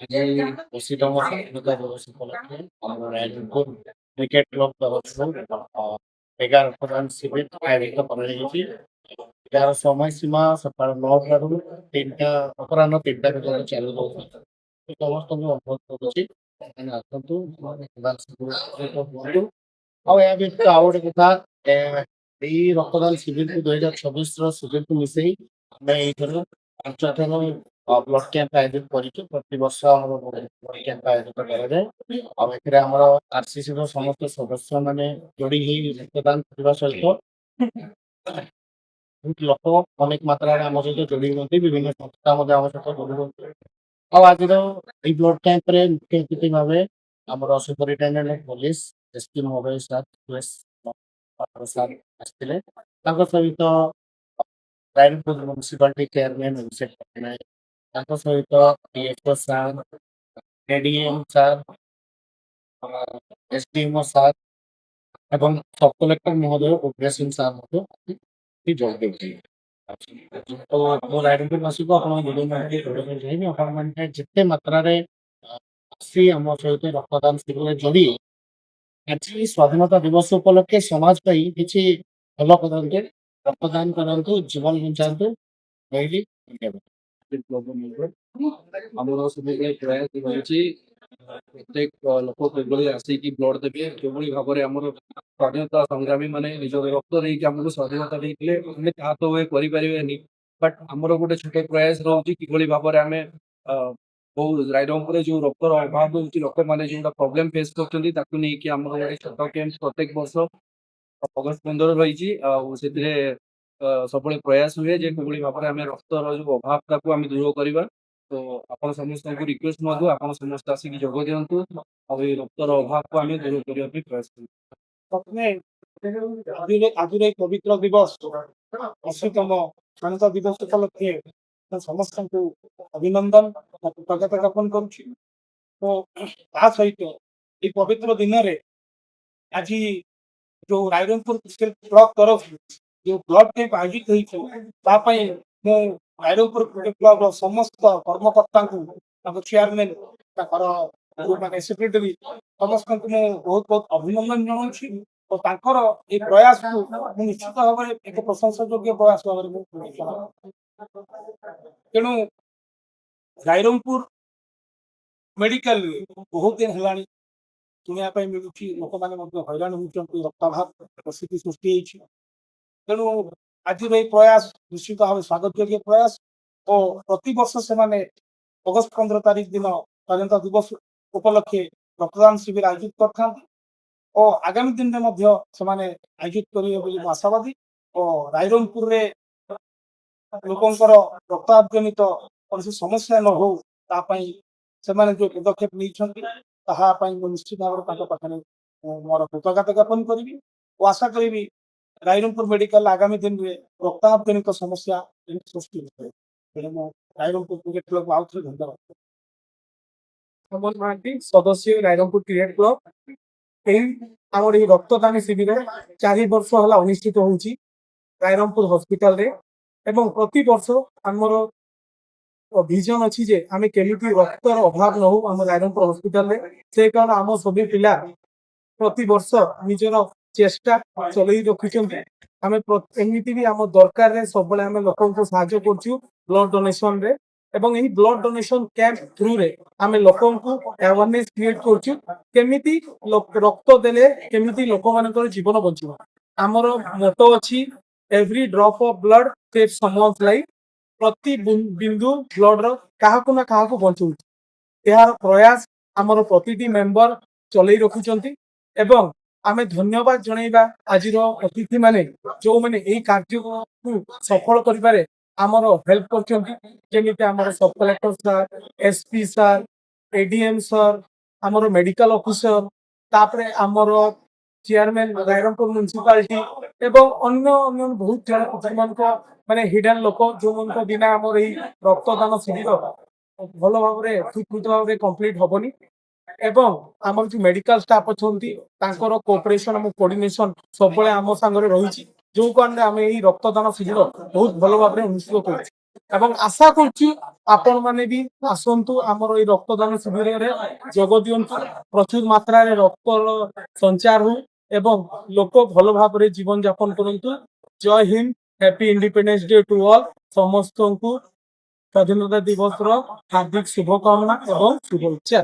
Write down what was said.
ଆଜି 80ତମ ସ୍ୱାଧୀନତା ଦିବସ ଉପଲକ୍ଷେ ଆମର ରାୟରଙ୍ଗପୁର କ୍ରିକେଟ କ୍ଲବ ତରଫରୁ ମେଗା ରକ୍ତଦାନ ଶିବିର ଆୟୋଜିତ କରାଯାଇଛି। ଯାହାର ସମୟ ସୀମା ସକାଳ 9ଟାରୁ 3ଟା ଅପରାହ୍ନ 3ଟା ପର୍ଯ୍ୟନ୍ତ ଚାଲୁ ରହୁଛି। ସମସ୍ତଙ୍କୁ ଅନୁରୋଧ କରୁଛି ସେମାନେ ଆସନ୍ତୁ ରକ୍ତଦାନ ଶିବିର ହୁଅନ୍ତୁ। ଆଉ ଏହା ବ୍ୟତୀତ ଆଉ ଗୋଟେ କଥା, ଏ ଏଇ ରକ୍ତଦାନ ଶିବିରକୁ 2026ର ଶିବିରକୁ ମିଶେଇ ଆମେ ଏଇଥର 5ଥର ବ୍ଲଡ କ୍ୟାମ୍ପ ଆୟୋଜିତ କରିଛୁ। ପ୍ରତିବର୍ଷ ଆମର ବ୍ଲଡ କ୍ୟାମ୍ପ ଆୟୋଜିତ କରାଯାଏ। ଆଉ ଏଥିରେ ଆମର ଆରସିସିର ସମସ୍ତ ସଦସ୍ୟମାନେ ଯୋଡି ହେଇ ରକ୍ତଦାନ କରିବା ସହିତ ବହୁତ ଲୋକ ଅନେକ ମାତ୍ରାରେ ଆମ ସହିତ ଯୋଡି ହୁଅନ୍ତି। ବିଭିନ୍ନ ସଂସ୍ଥା ମଧ୍ୟ ଆମ ସହିତ ଯୋଡି ହୁଅନ୍ତି। ଆଉ ଆଜିର ଏଇ ବ୍ଲଡ କ୍ୟାମ୍ପରେ ମୁଖ୍ୟ ଅତିଥି ଭାବେ ଆମର ସୁପରିଟେଣ୍ଡେଣ୍ଟ ପୋଲିସ ଏସପି ମହୋଦୟ ସାର୍ ଆସିଥିଲେ। ତାଙ୍କ ସହିତ ରାୟରଙ୍ଗପୁର ମ୍ୟୁନିସିପାଲିଟି ଚେୟାରମ୍ୟାନ ଅଭିଷେକ ପଟ୍ଟନାୟକ, ତାଙ୍କ ସହିତ DFO sir, ADM sir, SDMO sir ଏବଂ ସବ୍ କଲେକ୍ଟର ମହୋଦୟ ଉଗ୍ରସିଂ ସାର୍ ମଧ୍ୟ ଯୋଗ ଦେଇଥିଲେ। ତ ମୁଁ ରାୟରଙ୍ଗପୁର ବାସୀକୁ ଆପଣଙ୍କ ଚାହିଁବି ଆପଣମାନେ ଯେତେ ମାତ୍ରାରେ ଆସି ଆମ ସହିତ ରକ୍ତଦାନ ଶିବିରରେ ଯୋଡ଼ି ଆଜି ସ୍ୱାଧୀନତା ଦିବସ ଉପଲକ୍ଷେ ସମାଜ ପାଇଁ କିଛି ଭଲ କରନ୍ତୁ, ରକ୍ତଦାନ କରନ୍ତୁ, ଜୀବନ ବଞ୍ଚାନ୍ତୁ। ରହିଲି, ଧନ୍ୟବାଦ। ଆମର ସବୁବେଳେ ପ୍ରୟାସ ରହିଛି ପ୍ରତ୍ୟେକ ଲୋକ କିଭଳି ଆସିକି ବ୍ଲଡ ଦେବେ, କିଭଳି ଭାବରେ ଆମର ସ୍ୱାଧୀନତା ସଂଗ୍ରାମୀ ମାନେ ନିଜ ରକ୍ତ ଦେଇକି ଆମକୁ ସ୍ୱାଧୀନତା ଦେଇଥିଲେ। ଆମେ ତାହା ତ ହୁଏ କରିପାରିବେନି, ବଟ୍ ଆମର ଗୋଟେ ଛୋଟ ପ୍ରୟାସ ରହୁଛି କିଭଳି ଭାବରେ ଆମେ ବହୁ ରାଇରଙ୍ଗପୁରରେ ଯୋଉ ରକ୍ତର ଅଭାବ ରହୁଛି, ଲୋକମାନେ ଯୋଉଟା ପ୍ରୋବ୍ଲେମ ଫେସ୍ କରୁଛନ୍ତି ତାକୁ ନେଇକି ଆମର ଗୋଟେ ଛୋଟ କ୍ୟାମ୍ପ ପ୍ରତ୍ୟେକ ବର୍ଷ ଅଗଷ୍ଟ 15 ରହିଛି। ଆଉ ସେଥିରେ ସବୁବେଳେ ପ୍ରୟାସ ହୁଏ ଯେ କିଭଳି ଭାବରେ ଆମେ ରକ୍ତର ଯୋଉ ଅଭାବଟାକୁ ଆମେ ଦୂର କରିବା। ତ ଆପଣ ସମସ୍ତଙ୍କୁ ରିକ୍ୱେଷ୍ଟ ମଧ୍ୟ ଆପଣ ସମସ୍ତେ ଆସିକି ଯୋଗ ଦିଅନ୍ତୁ ଆଉ ଏଇ ରକ୍ତର ଅଭାବକୁ ଆମେ ଦୂର କରିବା ପାଇଁ ପ୍ରୟାସ କରୁ। ପ୍ରଥମେ ଆଜିର ଏଇ ପବିତ୍ର ଦିବସ 80ତମ ସ୍ୱାଧୀନତା ଦିବସ ଉପଲକ୍ଷେ ସମସ୍ତଙ୍କୁ ଅଭିନନ୍ଦନ ସ୍ୱାଗତ ଜ୍ଞାପନ କରୁଛି। ଓ ତା ସହିତ ଏଇ ପବିତ୍ର ଦିନରେ ଆଜି ଯୋଉ ରାଇରଙ୍ଗପୁର କ୍ରିକେଟ କ୍ଲବ ତରଫରୁ ଯୋଉ ବ୍ଲଡ କ୍ୟାମ୍ପ ଆୟୋଜିତ ହେଇଛି, ତା ପାଇଁ ମୁଁ ରାଇରଙ୍ଗପୁର କ୍ରିକେଟ କ୍ଲବର ସମସ୍ତ କର୍ମକର୍ତ୍ତାଙ୍କୁ, ତାଙ୍କ ଚେୟାରମ୍ୟାନ, ତାଙ୍କର ଯୋଉମାନେ ସେକ୍ରେଟାରୀ, ସମସ୍ତଙ୍କୁ ମୁଁ ବହୁତ ବହୁତ ଅଭିନନ୍ଦନ ଜଣାଉଛି। ଓ ତାଙ୍କର ଏଇ ପ୍ରୟାସକୁ ମୁଁ ନିଶ୍ଚିତ ଭାବରେ ଏକ ପ୍ରଶଂସା ଯୋଗ୍ୟ ପ୍ରୟାସ ଭାବରେ ମୁଁ ତେଣୁ ରାଇରଙ୍ଗପୁର ମେଡିକାଲରେ ବହୁତ ଦିନ ହେଲାଣି ଶୁଣିବା ପାଇଁ ମିଳୁଛି, ଲୋକମାନେ ମଧ୍ୟ ହଇରାଣ ହେଉଛନ୍ତି, ରକ୍ତାଭାବ ପରିସ୍ଥିତି ସୃଷ୍ଟି ହେଇଛି। ତେଣୁ ଆଜିର ଏଇ ପ୍ରୟାସ ନିଶ୍ଚିତ ଭାବେ ସ୍ୱାଗତ ଯୋଗ୍ୟ ପ୍ରୟାସ। ଓ ପ୍ରତିବର୍ଷ ସେମାନେ ଅଗଷ୍ଟ 15 ତାରିଖ ଦିନ ସ୍ୱାଧୀନତା ଦିବସ ଉପଲକ୍ଷେ ରକ୍ତଦାନ ଶିବିର ଆୟୋଜିତ କରିଥାନ୍ତି ଓ ଆଗାମୀ ଦିନରେ ମଧ୍ୟ ସେମାନେ ଆୟୋଜିତ କରିବେ ବୋଲି ମୁଁ ଆଶାବାଦୀ। ଓ ରାଇରଙ୍ଗପୁରରେ ଲୋକଙ୍କର ରକ୍ତାଭାବ ଜନିତ କୌଣସି ସମସ୍ୟା ନ ହଉ ତା ପାଇଁ ସେମାନେ ଯୋଉ ପଦକ୍ଷେପ ନେଇଛନ୍ତି ତାହା ପାଇଁ ମୁଁ ନିଶ୍ଚିତ ଭାବରେ ତାଙ୍କ ପାଖରେ ମୋର କୃତଜ୍ଞତା ଜ୍ଞାପନ କରିବି ଓ ଆଶା କରିବି ରାଇରଙ୍ଗପୁର ମେଡିକାଲ ଆଗାମୀ ଦିନରେ ରକ୍ତାଭାବ ଜନିତ ସମସ୍ୟା ସୃଷ୍ଟି ହୋଇଥାଏ। ତେଣୁ ମୁଁ ରାଇରଙ୍ଗପୁର କ୍ରିକେଟ କ୍ଲବକୁ ଆଉ ଥରେ ଧନ୍ୟବାଦ। କମଲ ମହାନ୍ତି, ସଦସ୍ୟ ରାଇରଙ୍ଗପୁର କ୍ରିକେଟ କ୍ଲବ। ଏହି ଆମର ଏହି ରକ୍ତଦାନ ଶିବିର 4 ବର୍ଷ ହେଲା ଅନୁଷ୍ଠିତ ହଉଛି ରାଇରଙ୍ଗପୁର ହସ୍ପିଟାଲରେ ଏବଂ ପ୍ରତିବର୍ଷ ଆମର ଭିଜନ ଅଛି ଯେ ଆମେ କେମିତି ରକ୍ତର ଅଭାବ ନ ହଉ ଆମ ରାଇରଙ୍ଗପୁର ହସ୍ପିଟାଲରେ। ସେ କାରଣ ଆମ ସବୁ ପିଲା ପ୍ରତିବର୍ଷ ନିଜର ଚେଷ୍ଟା ଚଲେଇ ରଖିଛନ୍ତି। ଆମେ ଏମିତି ବି ଆମ ଦରକାରରେ ସବୁବେଳେ ଆମେ ଲୋକଙ୍କୁ ସାହାଯ୍ୟ କରୁଛୁ ବ୍ଲଡ ଡୋନେସନରେ ଏବଂ ଏହି ବ୍ଲଡ ଡୋନେସନ କ୍ୟାମ୍ପ ଥ୍ରୁରେ ଆମେ ଲୋକଙ୍କୁ ଆୱାରନେସ କ୍ରିଏଟ କରୁଛୁ କେମିତି ରକ୍ତ ଦେଲେ କେମିତି ଲୋକମାନଙ୍କର ଜୀବନ ବଞ୍ଚିବ। ଆମର ମୋଟୋ ଅଛି every drop of blood saves someone's life. ପ୍ରତି ବିନ୍ଦୁ ବ୍ଲଡର କାହାକୁ ନା କାହାକୁ ବଞ୍ଚଉଛି। ଏହାର ପ୍ରୟାସ ଆମର ପ୍ରତିଟି ମେମ୍ବର ଚଲେଇ ରଖୁଛନ୍ତି ଏବଂ ଆମେ ଧନ୍ୟବାଦ ଜଣାଇବା ଆଜିର ଅତିଥି ମାନେ ଯୋଉମାନେ ଏଇ କାର୍ଯ୍ୟକୁ ସଫଳ କରିବାରେ ଆମର ହେଲ୍ପ କରୁଛନ୍ତି, ଯେମିତି ଆମର sub collector sir, SP sir, ADM sir, ଆମର ମେଡିକାଲ ଅଫିସର, ତାପରେ ଆମର ଚେୟାରମ୍ୟାନ ରାଇରଙ୍ଗପୁର ମ୍ୟୁନିସିପାଲିଟି ଏବଂ ଅନ୍ୟ ବହୁତ ଜଣ ଯୋଉମାନଙ୍କ ମାନେ ହିଡେନ୍ ଲୋକ ଯୋଉମାନଙ୍କ ବିନା ଆମର ଏଇ ରକ୍ତଦାନ ଶିବିର ଭଲ ଭାବରେ ଠିକ ଭାବରେ କମ୍ପ୍ଲିଟ ହବନି। ଏବଂ ଆମର ଯୋଉ ମେଡିକାଲ ଷ୍ଟାଫ ଅଛନ୍ତି ତାଙ୍କର କୋଅପରେସନ ଏବଂ କୋଅର୍ଡିନେସନ ସବୁବେଳେ ଆମ ସାଙ୍ଗରେ ରହିଛି, ଯୋଉ କାରଣରେ ଆମେ ଏଇ ରକ୍ତଦାନ ଶିବିର ବହୁତ ଭଲ ଭାବରେ ଅନୁଷ୍ଠିତ କରୁଛୁ। এবং আশা করছি আপন মানে ବି ଆସନ୍ତୁ ଆମର ଏଇ ରକ୍ତଦାନ ଶିବିରରେ ଯୋଗ ଦିଅନ୍ତୁ ପ୍ରଚୁର ମାତ୍ରାରେ ରକ୍ତର ସଞ୍ଚାର ହଉ ଏବଂ ଲୋକ ଭଲ ଭାବରେ ଜୀବନ ଯାପନ କରନ୍ତୁ Jai Hind happy independence day to all ସମସ୍ତଙ୍କୁ ସ୍ୱାଧୀନତା ଦିବସର ହାର୍ଦ୍ଦିକ ଶୁଭକାମନା ଏବଂ ଶୁଭେଚ୍ଛା।